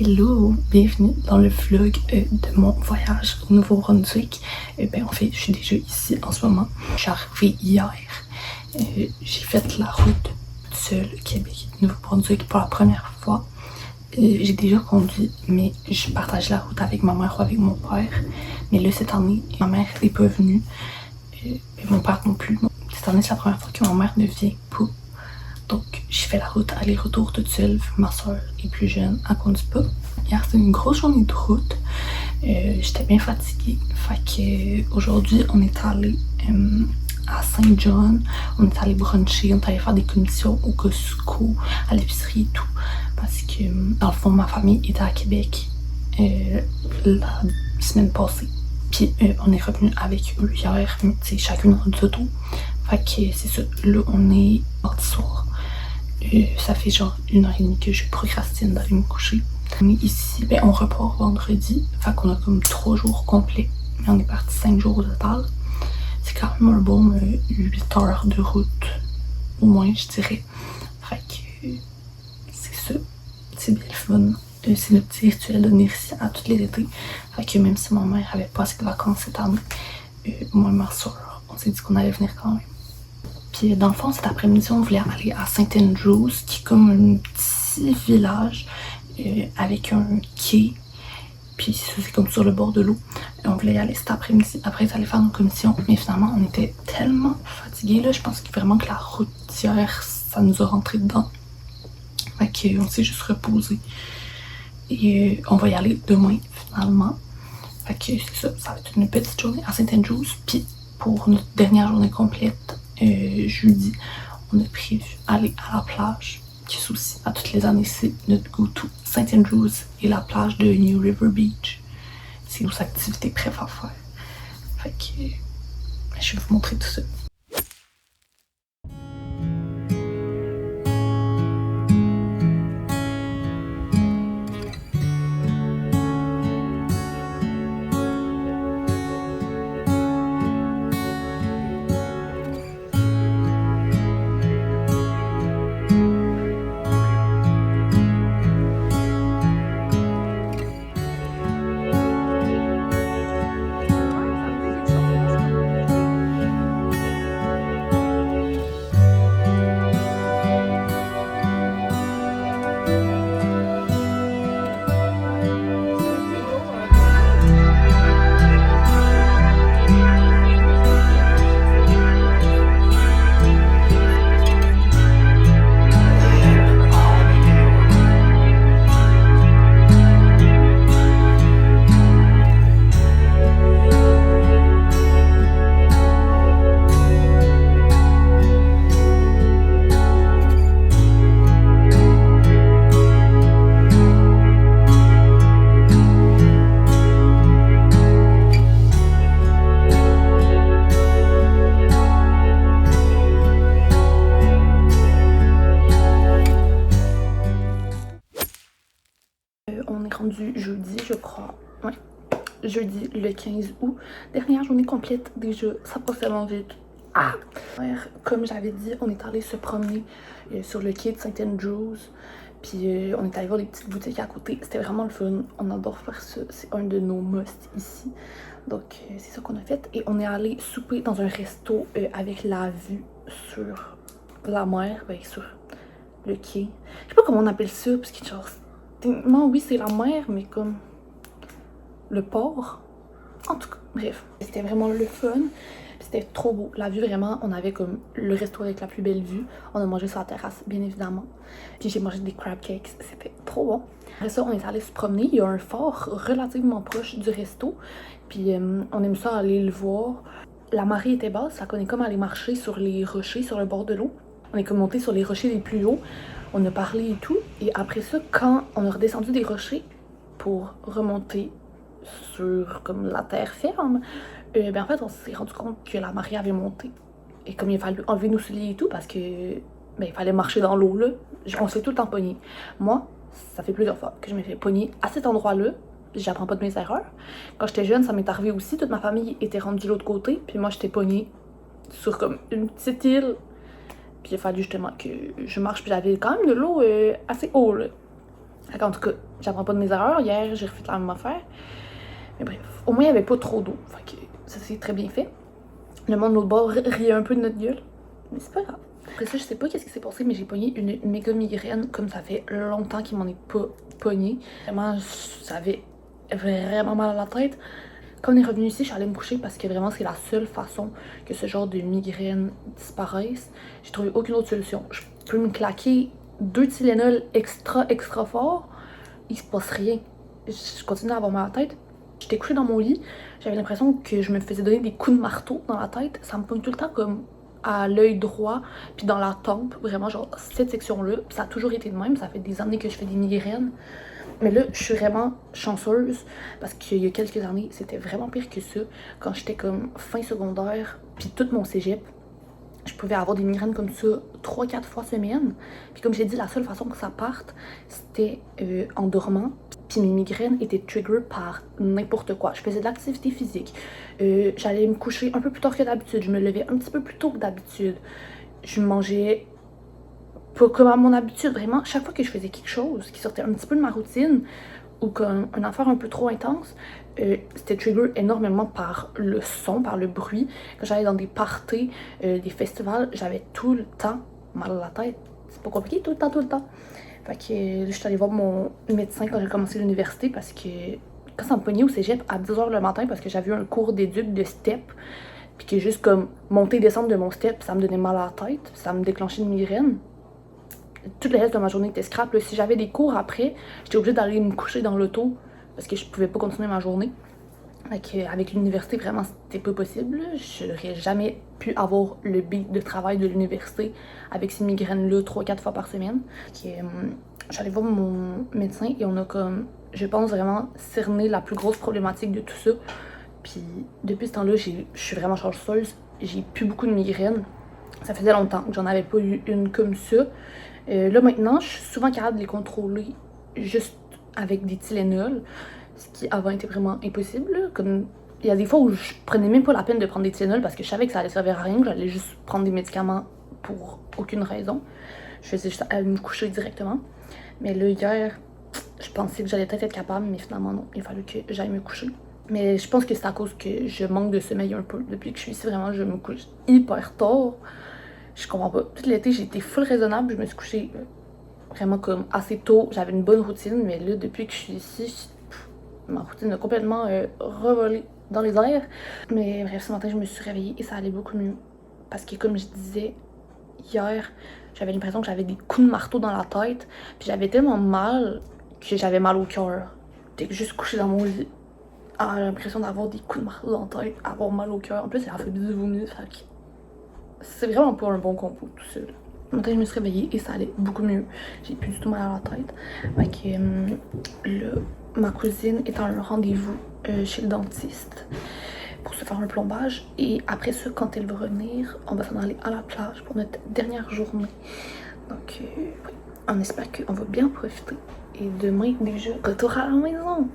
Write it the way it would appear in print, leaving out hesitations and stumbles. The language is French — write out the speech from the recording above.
Hello, bienvenue dans le vlog de mon voyage au Nouveau-Brunswick. En fait, je suis déjà ici en ce moment. Je suis arrivée hier. J'ai fait la route toute seule, Québec-Nouveau-Brunswick pour la première fois. J'ai déjà conduit, mais je partage la route avec ma mère ou avec mon père. Mais là, cette année, ma mère n'est pas venue. Et mon père non plus. Cette année, c'est la première fois que ma mère ne vient pas. Donc, j'ai fait la route aller-retour toute seule, vu que ma soeur est plus jeune, elle conduit pas. Hier, c'était une grosse journée de route. J'étais bien fatiguée. Fait que aujourd'hui, on est allé à Saint John. On est allé bruncher, on est allé faire des commissions au Costco, à l'épicerie et tout. Parce que, dans le fond, ma famille était à Québec la semaine passée. Puis, on est revenu avec eux hier, mais tu sais, chacune dans notre auto. Fait que c'est ça. Là, on est mardi soir. Ça fait genre 1h30 que je procrastine d'aller me coucher. On est ici, on repart vendredi. Fait qu'on a comme 3 jours complets. Mais on est parti 5 jours au total. C'est quand même un bon 8 heures de route. Au moins, je dirais. Fait que c'est ça. C'est bien le fun. C'est notre petit rituel de venir ici à tous les étés. Fait que même si ma mère avait pas assez de vacances cette année, moi et ma soeur, on s'est dit qu'on allait venir quand même. Puis dans le fond, cet après-midi, on voulait aller à St. Andrews, qui est comme un petit village avec un quai. Puis c'est comme sur le bord de l'eau. On voulait y aller cet après-midi, après aller faire nos commissions. Mais finalement, on était tellement fatigués là, je pense que vraiment que la routière, ça nous a rentré dedans. Fait qu'on s'est juste reposé. Et on va y aller demain, finalement. Fait que c'est ça, ça va être une petite journée à St. Andrews. Puis pour notre dernière journée complète, jeudi, on a prévu aller à la plage, qui est aussi à toutes les années, c'est notre go-to. St. Andrews et la plage de New River Beach. C'est nos activités préférées à faire. Fait que je vais vous montrer tout ça. On est rendu jeudi, je crois. Ouais, jeudi le 15 août. Dernière journée complète déjà. Ça passe tellement vite. Ah! Comme j'avais dit, on est allé se promener sur le quai de St. Andrews. Puis on est allé voir les petites boutiques à côté. C'était vraiment le fun. On adore faire ça. C'est un de nos musts ici. Donc c'est ça qu'on a fait. Et on est allé souper dans un resto avec la vue sur la mer, sur le quai. Je sais pas comment on appelle ça, parce que genre, non, oui, c'est la mer, mais comme le port. En tout cas, bref, c'était vraiment le fun. C'était trop beau. La vue, vraiment, on avait comme le resto avec la plus belle vue. On a mangé sur la terrasse, bien évidemment. Puis j'ai mangé des crab cakes. C'était trop bon. Après ça, on est allé se promener. Il y a un fort relativement proche du resto. Puis on aime ça aller le voir. La marée était basse, ça qu'on est comme aller marcher sur les rochers, sur le bord de l'eau. On est comme monté sur les rochers les plus hauts. On a parlé et tout. Et après ça, quand on a redescendu des rochers pour remonter sur comme la terre ferme, en fait, on s'est rendu compte que la marée avait monté. Et comme il a fallu enlever nos souliers et tout, parce que il fallait marcher dans l'eau là, on s'est tout le temps pogné. Moi, ça fait plusieurs fois que je me fais pogner à cet endroit-là. J'apprends pas de mes erreurs. Quand j'étais jeune, ça m'est arrivé aussi. Toute ma famille était rendue de l'autre côté. Puis moi, j'étais pognée sur comme une petite île. Puis il a fallu justement que je marche. Puis j'avais quand même de l'eau assez haut là. En tout cas, j'apprends pas de mes erreurs. Hier, j'ai refait la même affaire. Mais bref, au moins, il n'y avait pas trop d'eau. Fait que ça s'est très bien fait. Le monde de l'autre bord riait un peu de notre gueule. Mais c'est pas grave. Après ça, je sais pas qu'est-ce qui s'est passé, mais j'ai pogné une méga migraine. Comme ça fait longtemps qu'il m'en est pas pogné. Vraiment, ça avait vraiment mal à la tête. Quand on est revenu ici, je suis allée me coucher parce que vraiment, c'est la seule façon que ce genre de migraine disparaisse. J'ai trouvé aucune autre solution. Je peux me claquer 2 Tylenol extra fort. Il se passe rien. Je continue à avoir mal à la tête. J'étais couchée dans mon lit, j'avais l'impression que je me faisais donner des coups de marteau dans la tête. Ça me pogne tout le temps comme à l'œil droit, puis dans la tempe, vraiment genre cette section-là. Ça a toujours été de même, ça fait des années que je fais des migraines. Mais là, je suis vraiment chanceuse parce qu'il y a quelques années, c'était vraiment pire que ça. Quand j'étais comme fin secondaire, puis tout mon cégep, je pouvais avoir des migraines comme ça 3-4 fois semaine. Puis comme j'ai dit, la seule façon que ça parte, c'était en dormant. Puis mes migraines étaient trigger par n'importe quoi. Je faisais de l'activité physique. J'allais me coucher un peu plus tard que d'habitude. Je me levais un petit peu plus tôt que d'habitude. Je mangeais pas comme à mon habitude. Vraiment, chaque fois que je faisais quelque chose qui sortait un petit peu de ma routine ou comme une affaire un peu trop intense, c'était trigger énormément par le son, par le bruit. Quand j'allais dans des parties, des festivals, j'avais tout le temps mal à la tête. C'est pas compliqué, tout le temps. Fait que je suis allée voir mon médecin quand j'ai commencé l'université parce que quand ça me pognait au cégep à 10h le matin parce que j'avais eu un cours d'éduc de step, puis que juste comme monter et descendre de mon step, ça me donnait mal à la tête, ça me déclenchait une migraine. Tout le reste de ma journée était scrap. Là, si j'avais des cours après, j'étais obligée d'aller me coucher dans l'auto parce que je pouvais pas continuer ma journée. Avec l'université, vraiment, c'était pas possible. Je n'aurais jamais pu avoir le beat de travail de l'université avec ces migraines-là 3-4 fois par semaine. J'allais voir mon médecin et on a comme, je pense vraiment, cerné la plus grosse problématique de tout ça. Puis depuis ce temps-là, je suis vraiment chanceuse. J'ai plus beaucoup de migraines. Ça faisait longtemps que j'en avais pas eu une comme ça. Là maintenant, je suis souvent capable de les contrôler juste avec des Tylenol. Ce qui avant était vraiment impossible. Là. Comme il y a des fois où je prenais même pas la peine de prendre des Tylenol parce que je savais que ça allait servir à rien, que j'allais juste prendre des médicaments pour aucune raison. Je faisais juste aller me coucher directement. Mais là hier, je pensais que j'allais peut-être être capable, mais finalement non, il a fallu que j'aille me coucher. Mais je pense que c'est à cause que je manque de sommeil un peu. Depuis que je suis ici, vraiment, je me couche hyper tard. Je comprends pas. Tout l'été, j'ai été full raisonnable, je me suis couchée vraiment comme assez tôt. J'avais une bonne routine, mais là, depuis que je suis ici, ma routine a complètement revolé dans les airs. Mais bref, ce matin, je me suis réveillée et ça allait beaucoup mieux. Parce que comme je disais hier, j'avais l'impression que j'avais des coups de marteau dans la tête. Puis j'avais tellement mal que j'avais mal au cœur. Dès que juste couchée dans mon lit, j'ai l'impression d'avoir des coups de marteau dans la tête, avoir mal au cœur. En plus, ça a fait du vomi. C'est vraiment pas un bon combo tout seul. Le matin, je me suis réveillée et ça allait beaucoup mieux. J'ai plus du tout mal à la tête. Fait que là, ma cousine est à un rendez-vous chez le dentiste pour se faire un plombage. Et après ça, quand elle va revenir, on va s'en aller à la plage pour notre dernière journée. Donc, oui, on espère qu'on va bien profiter. Et demain, déjà, retour à la maison.